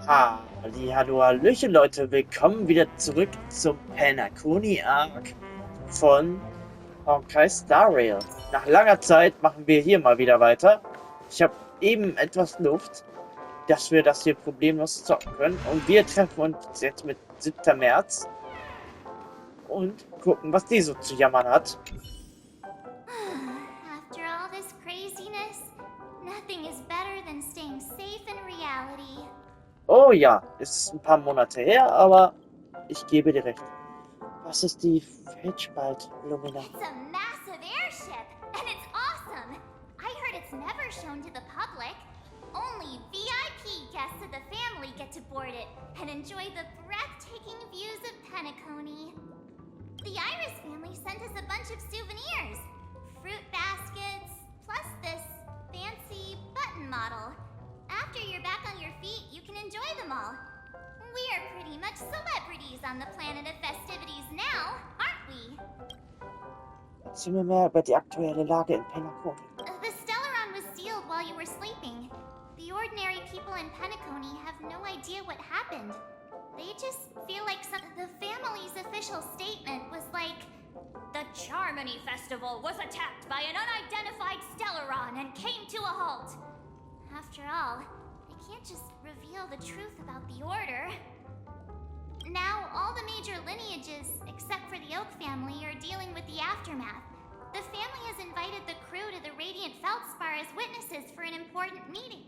Hallo, hallöchen Leute, willkommen wieder zurück zum Penacony Arc von Honkai Star Rail. Nach langer Zeit machen wir hier mal wieder weiter. Ich habe eben etwas Luft, dass wir das hier problemlos zocken können. Und wir treffen uns jetzt mit 7. März und gucken, was die so zu jammern hat. After all this craziness, nothing is better than staying safe in reality. Oh ja, es ist ein paar Monate her, aber ich gebe dir recht. Was ist die Feldspalt, Lumina? It's a massive airship, and it's awesome. I heard it's never shown to the public. Only VIP guests of the family get to board it and enjoy the breathtaking views of Penacony. The Iris family sent us a bunch of souvenirs. Fruit baskets, plus this fancy button model. After you're back on your feet, you can enjoy them all. We are pretty much celebrities on the planet of festivities now, aren't we? Erzähl mir mehr über die aktuelle Lage in Penacony. The Stellaron was sealed while you were sleeping. The ordinary people in Penacony have no idea what happened. They just feel like the family's official statement was like, the Charmony Festival was attacked by an unidentified Stellaron and came to a halt. After all, they can't just reveal the truth about the Order. Now, all the major lineages, except for the Oak family, are dealing with the aftermath. The family has invited the crew to the Radiant Feldspar as witnesses for an important meeting.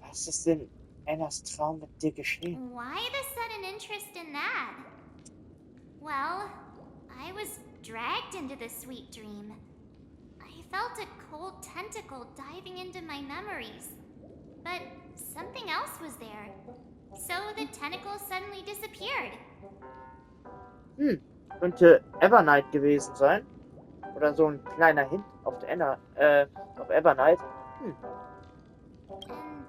Was ist in Annas Traum mit dir geschehen? Why the sudden interest in that? Well, I was dragged into the sweet dream. I felt a cold tentacle diving into my memories. But something else was there. So the tentacle suddenly disappeared. Könnte Evernight gewesen sein. Oder so ein kleiner Hint auf auf Evernight. And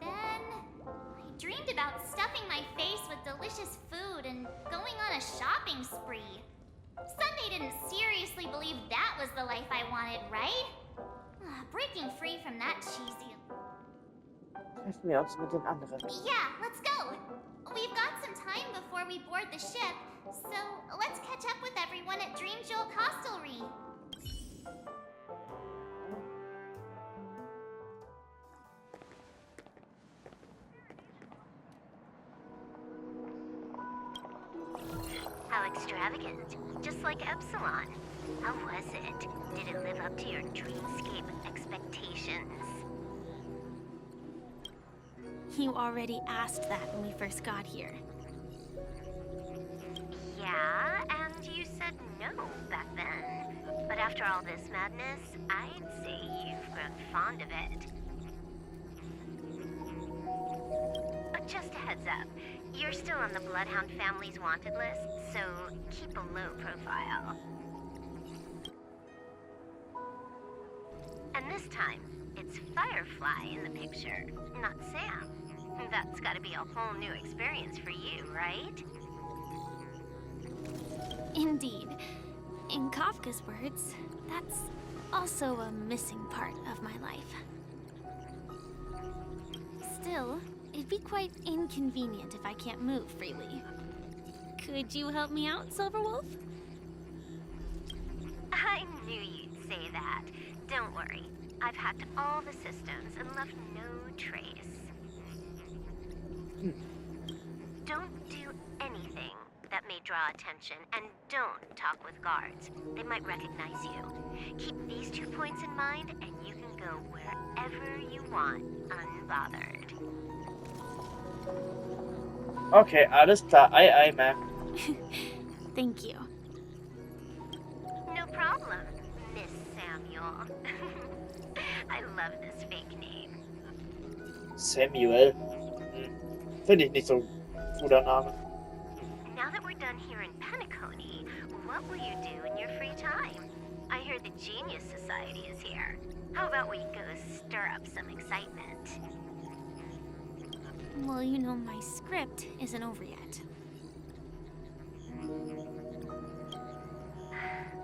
then I dreamed about stuffing my face with delicious food and going on a shopping spree. Sunday didn't seriously believe that was the life I wanted, right? Breaking free from that cheesy... Treffen wir uns mit den anderen. Yeah, let's go! We've got some time before we board the ship, so let's catch up with everyone at Dream Jewel Hostelry. How extravagant. Just like Epsilon. How was it? Did it live up to your dreamscape expectations? You already asked that when we first got here. Yeah, and you said no back then. But after all this madness, I'd say you've grown fond of it. Just a heads up, you're still on the Bloodhound family's wanted list, so keep a low profile. And this time, it's Firefly in the picture, not Sam. That's gotta be a whole new experience for you, right? Indeed. In Kafka's words, that's also a missing part of my life. Still, it'd be quite inconvenient if I can't move freely. Could you help me out, Silverwolf? I knew you'd say that. Don't worry. I've hacked all the systems and left no trace. Don't do anything that may draw attention, and don't talk with guards. They might recognize you. Keep these 2 points in mind, and you can go wherever you want, unbothered. Okay, alles klar. Ei, Ma'am. Thank you. No problem, Miss Samuel. I love this fake name. Samuel. Finde ich nicht so ein guter Name. Now that we're done here in Penacony, what will you do in your free time? I hear the Genius Society is here. How about we go stir up some excitement? Well, you know my script isn't over yet.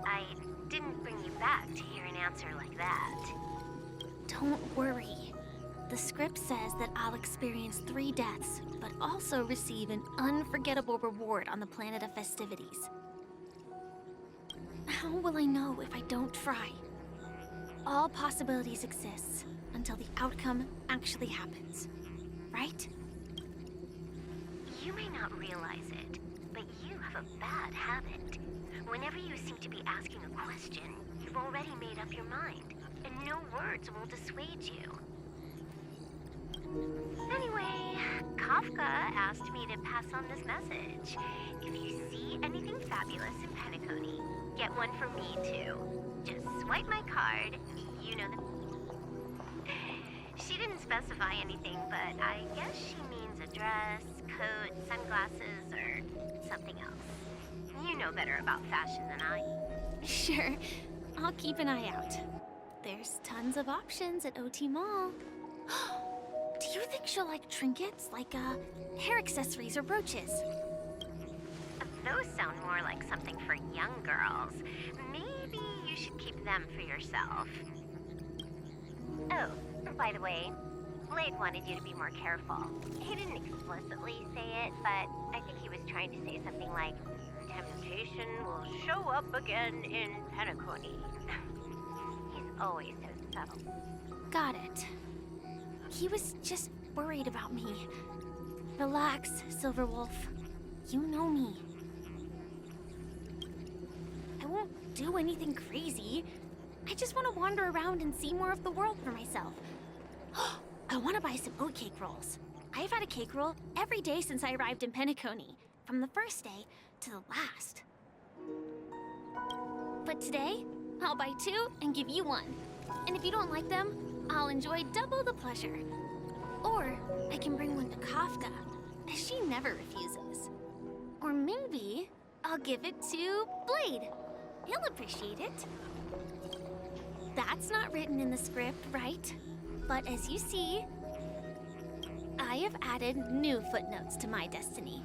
I didn't bring you back to hear an answer like that. Don't worry. The script says that I'll experience 3 deaths, but also receive an unforgettable reward on the planet of festivities. How will I know if I don't try? All possibilities exist until the outcome actually happens, right? You may not realize it, but you have a bad habit. Whenever you seem to be asking a question, you've already made up your mind, and no words will dissuade you. Anyway, Kafka asked me to pass on this message. If you see anything fabulous in Penacony, get one for me too. Just swipe my card, you know the... She didn't specify anything, but I guess she means a dress, coat, sunglasses, or something else. You know better about fashion than I. Sure, I'll keep an eye out. There's tons of options at OT Mall. Do you think she'll like trinkets, like hair accessories or brooches? Those sound more like something for young girls. Maybe you should keep them for yourself. Oh, by the way, Blade wanted you to be more careful. He didn't explicitly say it, but I think he was trying to say something like, temptation will show up again in Penacony. He's always so subtle. Got it. He was just worried about me. Relax, Silverwolf. You know me. I won't do anything crazy. I just want to wander around and see more of the world for myself. I want to buy some oatcake rolls. I've had a cake roll every day since I arrived in Penacony, from the first day to the last. But today, I'll buy 2 and give you 1. And if you don't like them, I'll enjoy double the pleasure. Or I can bring one to Kafka, as she never refuses. Or maybe I'll give it to Blade. He'll appreciate it. That's not written in the script, right? But as you see, I have added new footnotes to my destiny.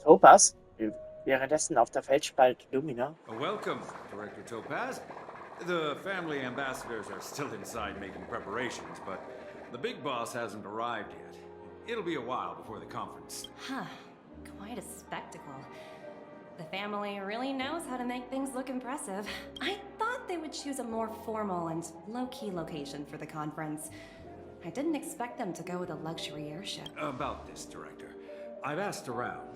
Topaz, währenddessen auf der Felsspalt Lumina. Welcome, Director Topaz. The family ambassadors are still inside making preparations, but the big boss hasn't arrived yet. It'll be a while before the conference. Huh. Quite a spectacle. The family really knows how to make things look impressive. I thought they would choose a more formal and low-key location for the conference. I didn't expect them to go with a luxury airship. About this, Director, I've asked around.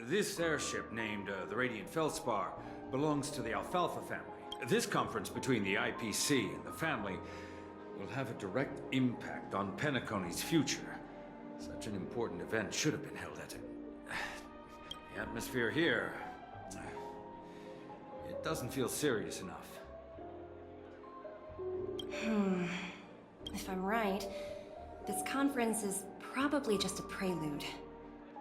This airship, named the Radiant Feldspar, belongs to the Alfalfa family. This conference between the IPC and the family will have a direct impact on Penacony's future. Such an important event should have been held at it. The atmosphere here, it doesn't feel serious enough. If I'm right, this conference is probably just a prelude.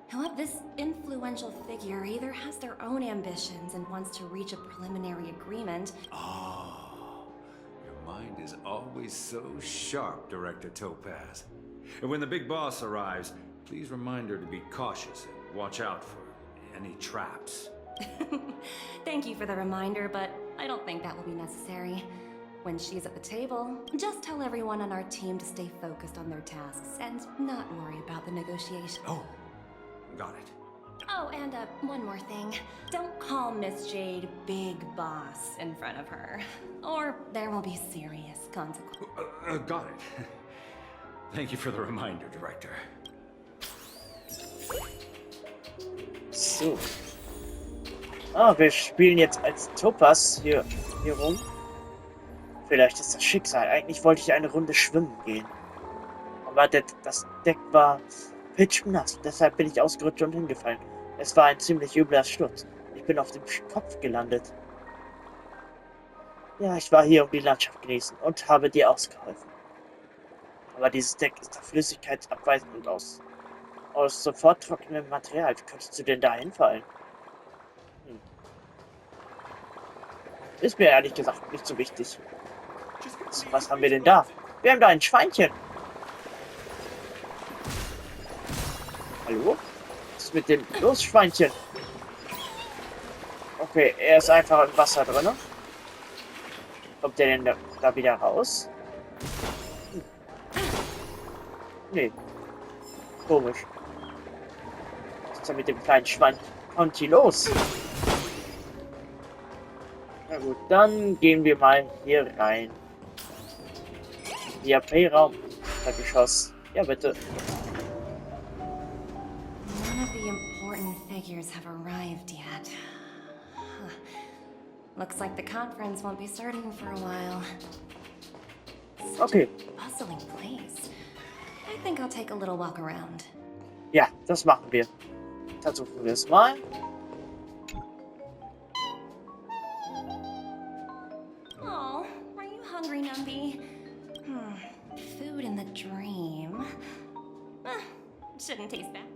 However, this influential figure either has their own ambitions and wants to reach a preliminary agreement. Oh, your mind is always so sharp, Director Topaz. And when the big boss arrives, please remind her to be cautious and watch out for any traps. Thank you for the reminder, but I don't think that will be necessary. When she's at the table, just tell everyone on our team to stay focused on their tasks and not worry about the negotiation. Oh, got it. Oh, and one more thing. Don't call Miss Jade Big Boss in front of her, or there will be serious consequences. Got it. Thank you for the reminder, Director. So. Ah, wir spielen jetzt als Topaz hier rum. Vielleicht ist das Schicksal. Eigentlich wollte ich eine Runde schwimmen gehen. Aber das Deck war pitschnass. Deshalb bin ich ausgerutscht und hingefallen. Es war ein ziemlich übler Sturz. Ich bin auf dem Kopf gelandet. Ja, ich war hier, um die Landschaft genießen und habe dir ausgeholfen. Aber dieses Deck ist auf flüssigkeitsabweisend und aus sofort trocknem Material. Wie könntest du denn da hinfallen? Ist mir ehrlich gesagt nicht so wichtig. Was haben wir denn da? Wir haben da ein Schweinchen. Hallo? Was ist mit dem los, Schweinchen? Okay, er ist einfach im Wasser drin. Kommt der denn da wieder raus? Nee. Komisch. Was ist denn mit dem kleinen Schwein Conti los? Na gut, dann gehen wir mal hier rein. VIP-Raum. Geschoss. Ja, bitte. None of the important figures have arrived yet. Huh. Looks like the conference won't be starting for a while. Such Okay. a bustling place. I think I'll take a little walk around. Ja, das machen wir. Versuchen wir es mal. Oh, are you hungry, Numby? Food in the dream. Shouldn't taste bad.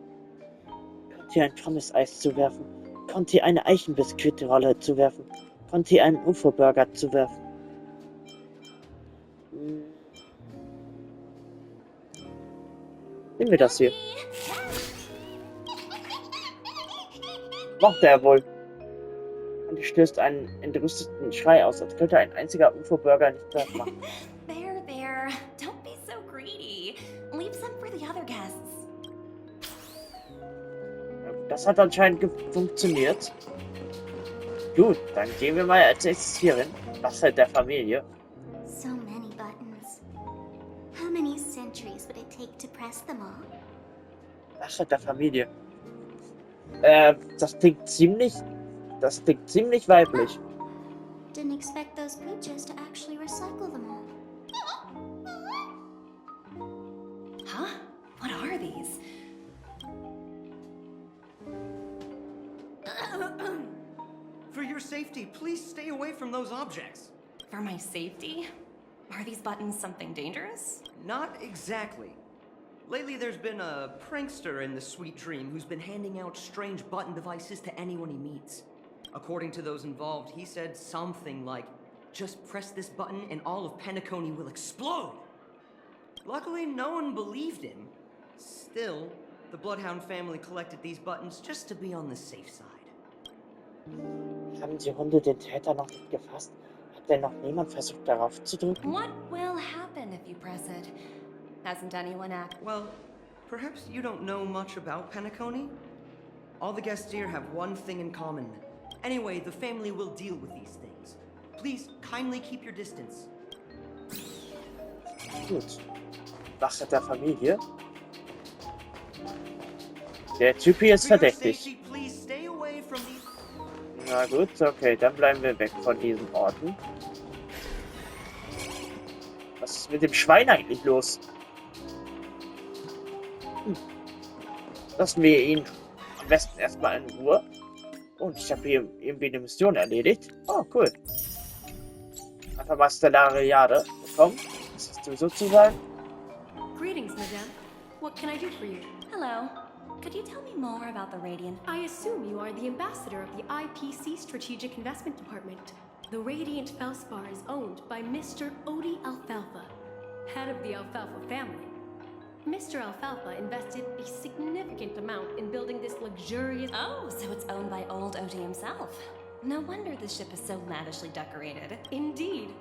Konnte ein Pommes-Eis zuwerfen. Konnte eine Eichenbiskuitrolle zuwerfen. Konnte einen UFO-Burger zuwerfen. Nehmen wir das hier. Macht er wohl. Und stößt einen entrüsteten Schrei aus, als könnte ein einziger UFO-Burger nicht das machen. There. Don't be so greedy. Leave some for the other guests. Das hat anscheinend funktioniert. Gut, dann gehen wir mal als nächstes hier hin. Das halt der Familie. So many buttons. How many centuries would it take to press them all? Das halt der Familie. Das klingt ziemlich weiblich. Didn't expect those pooches to actually recycle them all. Huh? What are these? For your safety, please stay away from those objects. For my safety? Are these buttons something dangerous? Not exactly. Lately, there's been a prankster in the Sweet Dream who's been handing out strange button devices to anyone he meets. According to those involved, he said something like, "Just press this button and all of Penacony will explode." Luckily, no one believed him. Still, the Bloodhound family collected these buttons just to be on the safe side. Haben die Hunde den Täter noch nicht gefasst? Hat denn noch niemand versucht, darauf zu drücken? What will happen if you press it? Hasn't anyone asked? Well, perhaps you don't know much about Penacony? All the guests here have one thing in common. Anyway, the family will deal with these things. Please, kindly keep your distance. Gut. Wache der Familie. Der Typ hier ist For your verdächtig. safety, please stay away from these. Na gut, okay, dann bleiben wir weg von diesen Orten. Was ist mit dem Schwein eigentlich los? Lassen wir ihn am besten erstmal in Ruhe. Und ich habe hier irgendwie eine Mission erledigt. Oh, cool. Einfach mal stellare Jade bekommen. Was hast du sozusagen? Greetings, madame. What can I do for you? Hello. Could you tell me more about the Radiant? I assume you are the ambassador of the IPC Strategic Investment Department. The Radiant Felspar is owned by Mr. Odie Alfalfa, head of the Alfalfa family. Mr. Alfalfa invested a significant amount in building this luxurious... Oh, so it's owned by old Odie himself. No wonder the ship is so lavishly decorated. Indeed,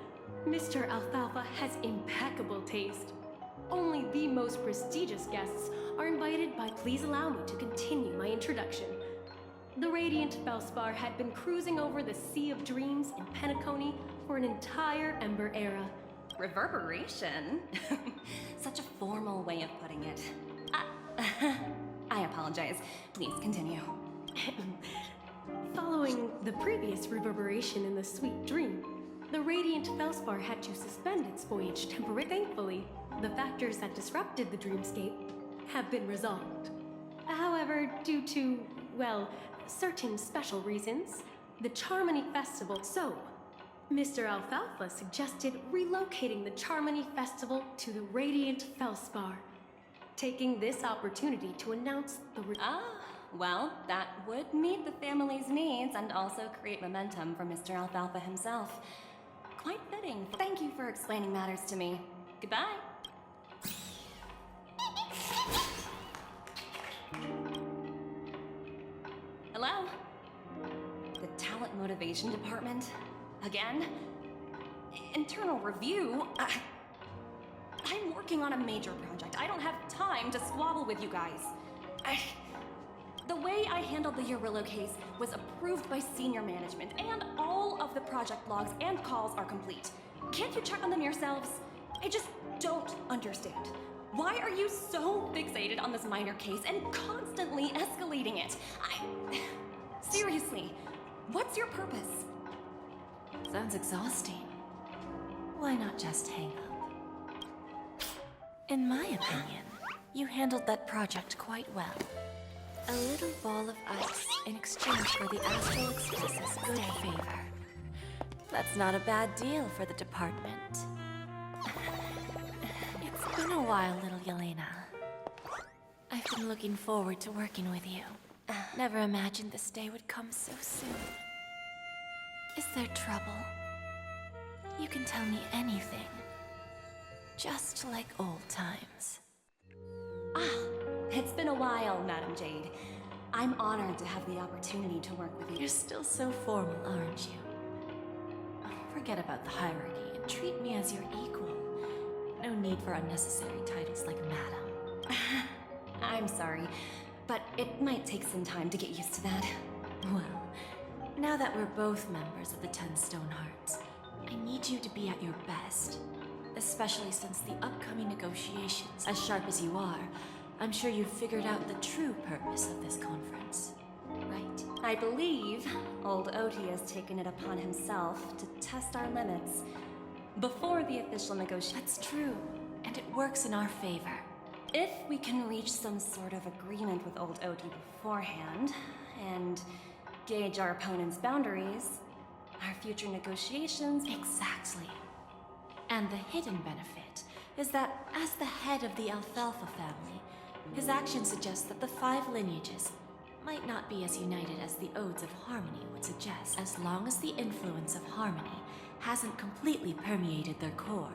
Mr. Alfalfa has impeccable taste. Only the most prestigious guests are invited by... Please allow me to continue my introduction. The Radiant Felspar had been cruising over the Sea of Dreams in Penacony for an entire Ember era. Reverberation? Such a formal way of putting it. I apologize. Please continue. Following the previous reverberation in the Sweet Dream, the Radiant Felspar had to suspend its voyage temporarily. Thankfully, the factors that disrupted the dreamscape have been resolved. However, due to, well, certain special reasons, the Charmony Festival... So, Mr. Alfalfa suggested relocating the Charmony Festival to the Radiant Felspar, taking this opportunity to announce the... Well, that would meet the family's needs and also create momentum for Mr. Alfalfa himself. Quite fitting. Thank you for explaining matters to me. Goodbye. Hello? The Talent Motivation Department? Again? internal review? I'm working on a major project. I don't have time to squabble with you guys. The way I handled the Urillo case was approved by senior management, and all of the project logs and calls are complete. Can't you check on them yourselves? I just don't understand. Why are you so fixated on this minor case and constantly escalating it? Seriously, what's your purpose? Sounds exhausting. Why not just hang up? In my opinion, you handled that project quite well. A little ball of ice in exchange for the Astral Express's good favor. That's not a bad deal for the department. It's been a while, little Yelena. I've been looking forward to working with you. Never imagined this day would come so soon. Is there trouble? You can tell me anything. Just like old times. It's been a while, Madam Jade. I'm honored to have the opportunity to work with you. You're still so formal, aren't you? Forget about the hierarchy and treat me as your equal. No need for unnecessary titles like Madam. I'm sorry, but it might take some time to get used to that. Well, now that we're both members of the 10 Stone Hearts, I need you to be at your best. Especially since the upcoming negotiations. As sharp as you are, I'm sure you've figured out the true purpose of this conference, right? I believe old Oti has taken it upon himself to test our limits before the official negotiation. That's true, and it works in our favor. If we can reach some sort of agreement with old Oti beforehand, and gauge our opponent's boundaries, our future negotiations... Exactly. And the hidden benefit is that as the head of the Alfalfa family, his actions suggest that the 5 lineages might not be as united as the Odes of Harmony would suggest, as long as the influence of Harmony hasn't completely permeated their core.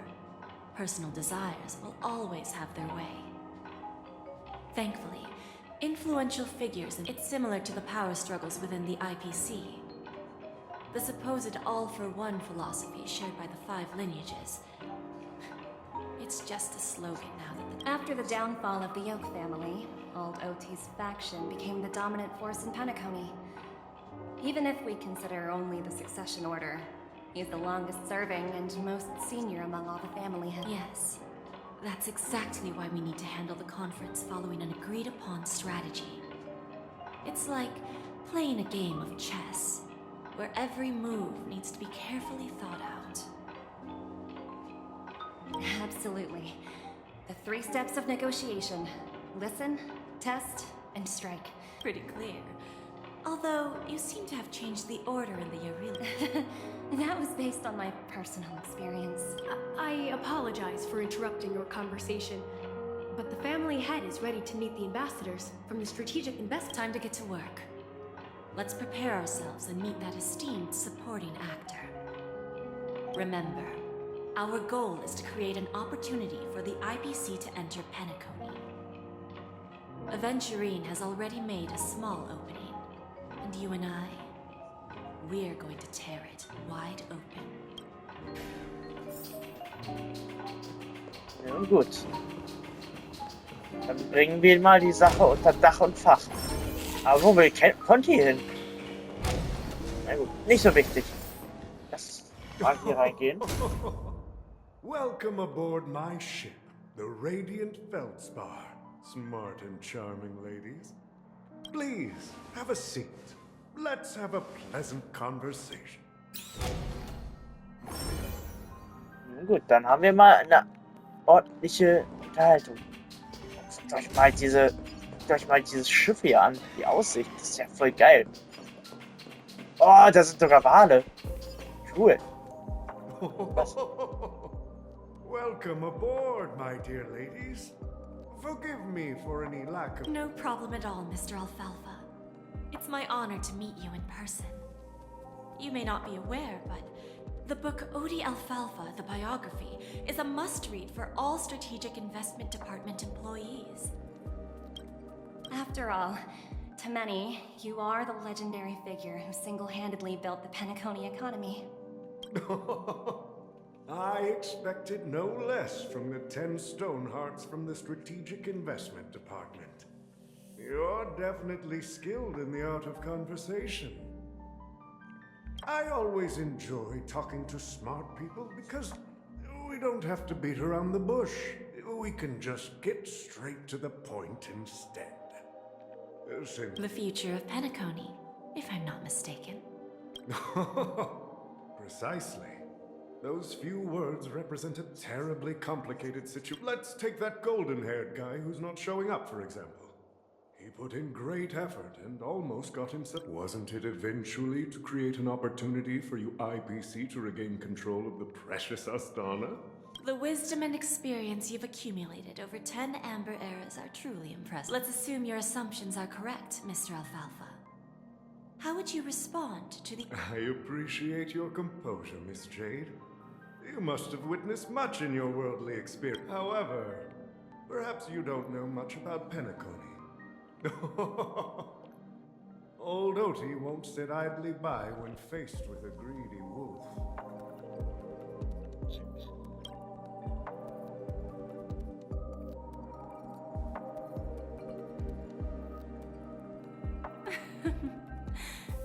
Personal desires will always have their way. Thankfully, influential figures, and it's similar to the power struggles within the IPC. The supposed all-for-one philosophy shared by the 5 lineages. It's just a slogan now that After the downfall of the Yoke family, old Oti's faction became the dominant force in Penacony. Even if we consider only the succession order, he's the longest serving and most senior among all the family heads. Yes, that's exactly why we need to handle the conference following an agreed-upon strategy. It's like playing a game of chess, where every move needs to be carefully thought out. Absolutely. The 3 steps of negotiation. Listen, test, and strike. Pretty clear. Although, you seem to have changed the order in the Urillo. That was based on my personal experience. I apologize for interrupting your conversation, but the family head is ready to meet the ambassadors from the strategic investment. Time to get to work. Let's prepare ourselves and meet that esteemed supporting actor. Remember, our goal is to create an opportunity for the IPC to enter Penacony. Aventurine has already made a small opening, and you and I, we're going to tear it wide open. Nun gut. Dann bringen wir mal die Sache unter Dach und Fach. Aber wo will Conti hin? Na gut, nicht so wichtig. Lass mal hier reingehen. Welcome aboard my ship, the Radiant Feldspar. Smart and charming ladies. Please, have a seat. Let's have a pleasant conversation. Nun gut, dann haben wir mal eine ordentliche Unterhaltung. Guckt euch mal dieses Schiff hier an. Die Aussicht, das ist ja voll geil. Oh, da sind sogar Wale. Cool. Was? Welcome aboard, my dear ladies. Forgive me for any lack of... No problem at all, Mr. Alfalfa. It's my honor to meet you in person. You may not be aware, but the book Odi Alfalfa, the biography, is a must-read for all Strategic Investment Department employees. After all, to many, you are the legendary figure who single-handedly built the Penacony economy. I expected no less from the 10 Stonehearts from the Strategic Investment Department. You're definitely skilled in the art of conversation. I always enjoy talking to smart people because we don't have to beat around the bush. We can just get straight to the point instead. The future of Penacony, if I'm not mistaken. Precisely. Those few words represent a terribly complicated situation. Let's take that golden-haired guy who's not showing up, for example. He put in great effort and almost got himself. Wasn't it eventually to create an opportunity for you IPC to regain control of the precious Astana? The wisdom and experience you've accumulated over 10 Amber Eras are truly impressive. Let's assume your assumptions are correct, Mr. Alfalfa. How would you respond to the— I appreciate your composure, Miss Jade. You must have witnessed much in your worldly experience. However, perhaps you don't know much about Penacony. Old Oti won't sit idly by when faced with a greedy wolf.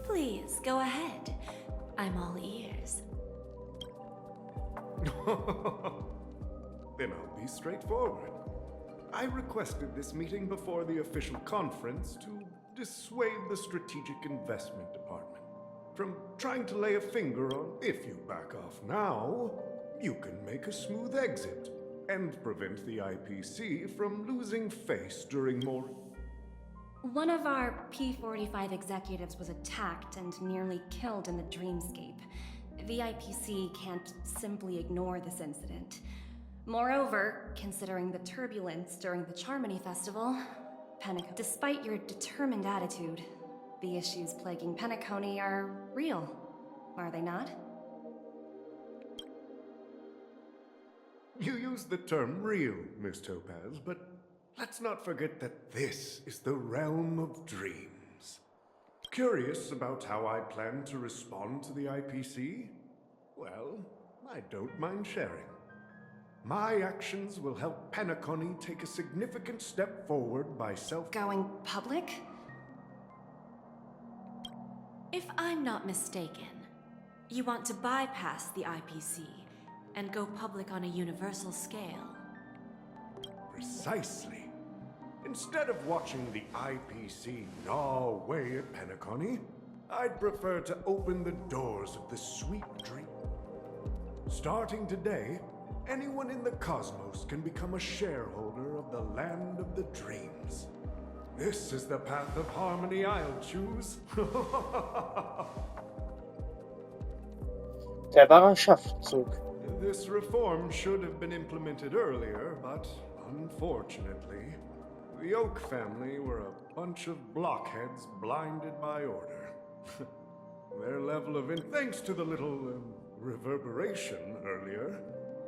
Please, go ahead. I'm all ears. Then I'll be straightforward. I requested this meeting before the official conference to dissuade the Strategic Investment Department from trying to lay a finger on. If you back off now, you can make a smooth exit and prevent the IPC from losing face during more. One of our P-45 executives was attacked and nearly killed in the dreamscape. The IPC can't simply ignore this incident. Moreover, considering the turbulence during the Charmony Festival, despite your determined attitude, the issues plaguing Penacony are real, are they not? You use the term real, Miss Topaz, but let's not forget that this is the realm of dreams. Curious about how I plan to respond to the IPC? Well, I don't mind sharing. My actions will help Penacony take a significant step forward by Going public? If I'm not mistaken, you want to bypass the IPC and go public on a universal scale. Precisely. Instead of watching the IPC gnaw away at Penacony, I'd prefer to open the doors of the sweet dream. Starting today, anyone in the cosmos can become a shareholder of the land of the dreams. This is the path of harmony I'll choose. Der wahre Schachzug. This reform should have been implemented earlier, but unfortunately, the Oak family were a bunch of blockheads blinded by order. Their level of thanks to the little reverberation earlier,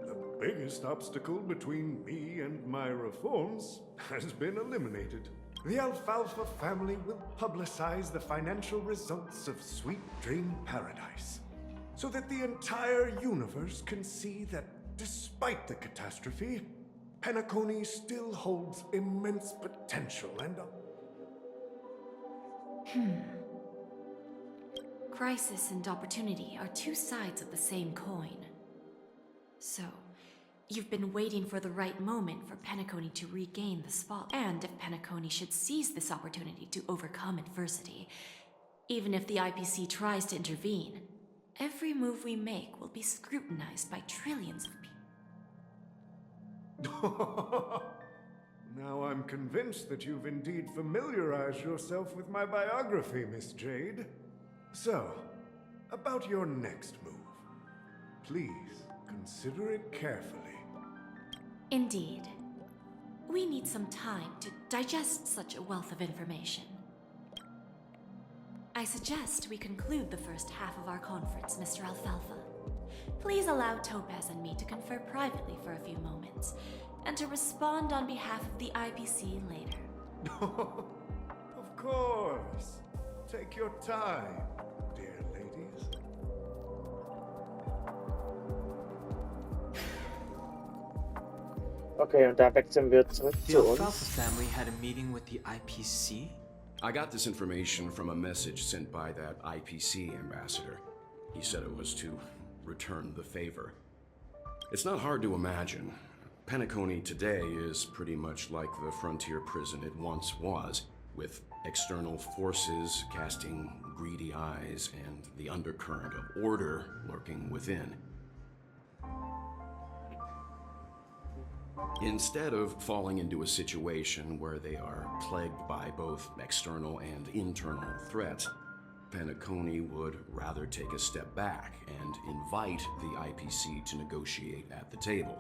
the biggest obstacle between me and my reforms has been eliminated. The Alfalfa family will publicize the financial results of Sweet Dream Paradise, so that the entire universe can see that despite the catastrophe, Penacony still holds immense potential and Crisis and opportunity are two sides of the same coin. So, you've been waiting for the right moment for Penacony to regain the spot. And if Penacony should seize this opportunity to overcome adversity, even if the IPC tries to intervene, every move we make will be scrutinized by trillions of people. Now I'm convinced that you've indeed familiarized yourself with my biography, Miss Jade. So, about your next move. Please, consider it carefully. Indeed. We need some time to digest such a wealth of information. I suggest we conclude the first half of our conference, Mr. Alfalfa. Please allow Topaz and me to confer privately for a few moments, and to respond on behalf of the IPC later. Of course. Take your time, dear ladies. Okay, und da wechseln wir zurück The zu Alfalfa uns. family had a meeting with the IPC? I got this information from a message sent by that IPC ambassador. He said it was to return the favor. It's not hard to imagine. Penacony today is pretty much like the frontier prison it once was, with external forces casting greedy eyes and the undercurrent of order lurking within. Instead of falling into a situation where they are plagued by both external and internal threats, Penacony would rather take a step back and invite the IPC to negotiate at the table,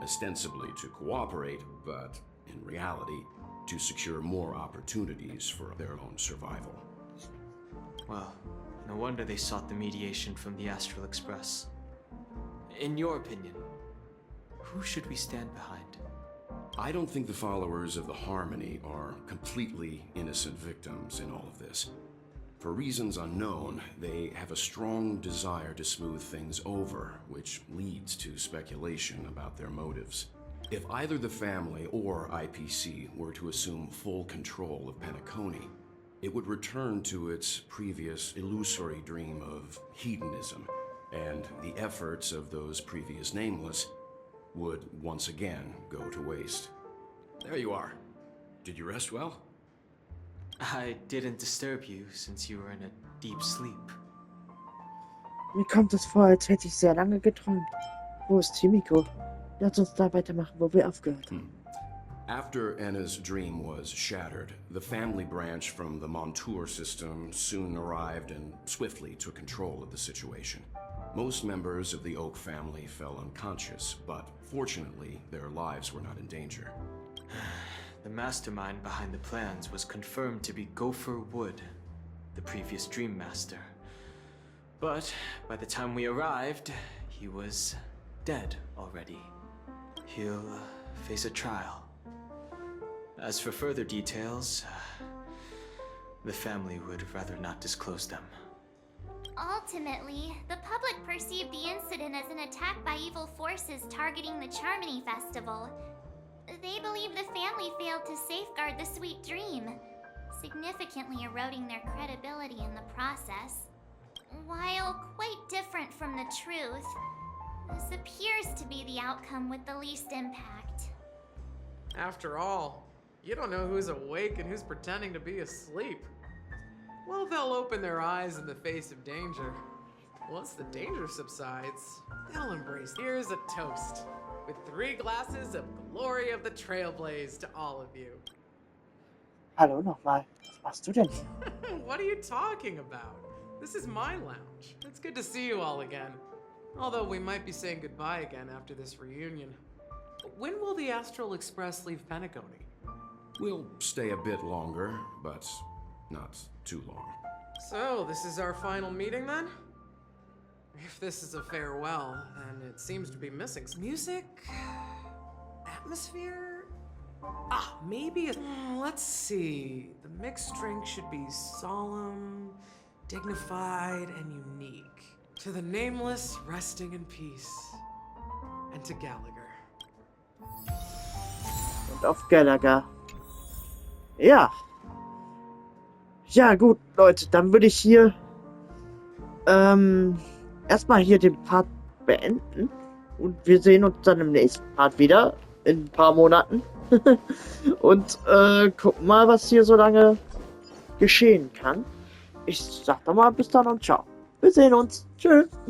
ostensibly to cooperate, but in reality, to secure more opportunities for their own survival. Well, no wonder they sought the mediation from the Astral Express. In your opinion, who should we stand behind? I don't think the followers of the Harmony are completely innocent victims in all of this. For reasons unknown, they have a strong desire to smooth things over, which leads to speculation about their motives. If either the family or IPC were to assume full control of Penacony, it would return to its previous illusory dream of hedonism, and the efforts of those previous nameless would once again go to waste. There you are. Did you rest well? I didn't disturb you since you were in a deep sleep. Mir kommt es vor, als hätte ich sehr lange geträumt. Wo ist Himiko? Lass uns da weitermachen, wo wir aufgehört haben. After Enna's dream was shattered, the family branch from the Montour system soon arrived and swiftly took control of the situation. Most members of the Oak family fell unconscious, but fortunately, their lives were not in danger. The mastermind behind the plans was confirmed to be Gopher Wood, the previous Dream Master. But by the time we arrived, he was dead already. He'll face a trial. As for further details, the family would rather not disclose them. Ultimately, the public perceived the incident as an attack by evil forces targeting the Charmony Festival. They believe the family failed to safeguard the sweet dream, significantly eroding their credibility in the process. While quite different from the truth, this appears to be the outcome with the least impact. After all, you don't know who's awake and who's pretending to be asleep. Well, they'll open their eyes in the face of danger. Once the danger subsides, they'll embrace. Here's a toast, with 3 glasses of glory of the Trailblaze to all of you. Hallo nochmal. Was machst du denn hier? What are you talking about? This is my lounge. It's good to see you all again. Although we might be saying goodbye again after this reunion. When will the Astral Express leave Penacony? We'll stay a bit longer, but not too long. So, this is our final meeting then? If this is a farewell, then it seems to be missing some music? Atmosphere? Maybe let's see. The mixed drink should be solemn, dignified, and unique. To the nameless, resting in peace. And to Gallagher. Und auf Gallagher. Ja. Ja, gut, Leute, dann würde ich hier erstmal hier den Part beenden. Und wir sehen uns dann im nächsten Part wieder. In ein paar Monaten. Und gucken mal, was hier so lange geschehen kann. Ich sag doch mal bis dann und ciao. Wir sehen uns. Tschüss.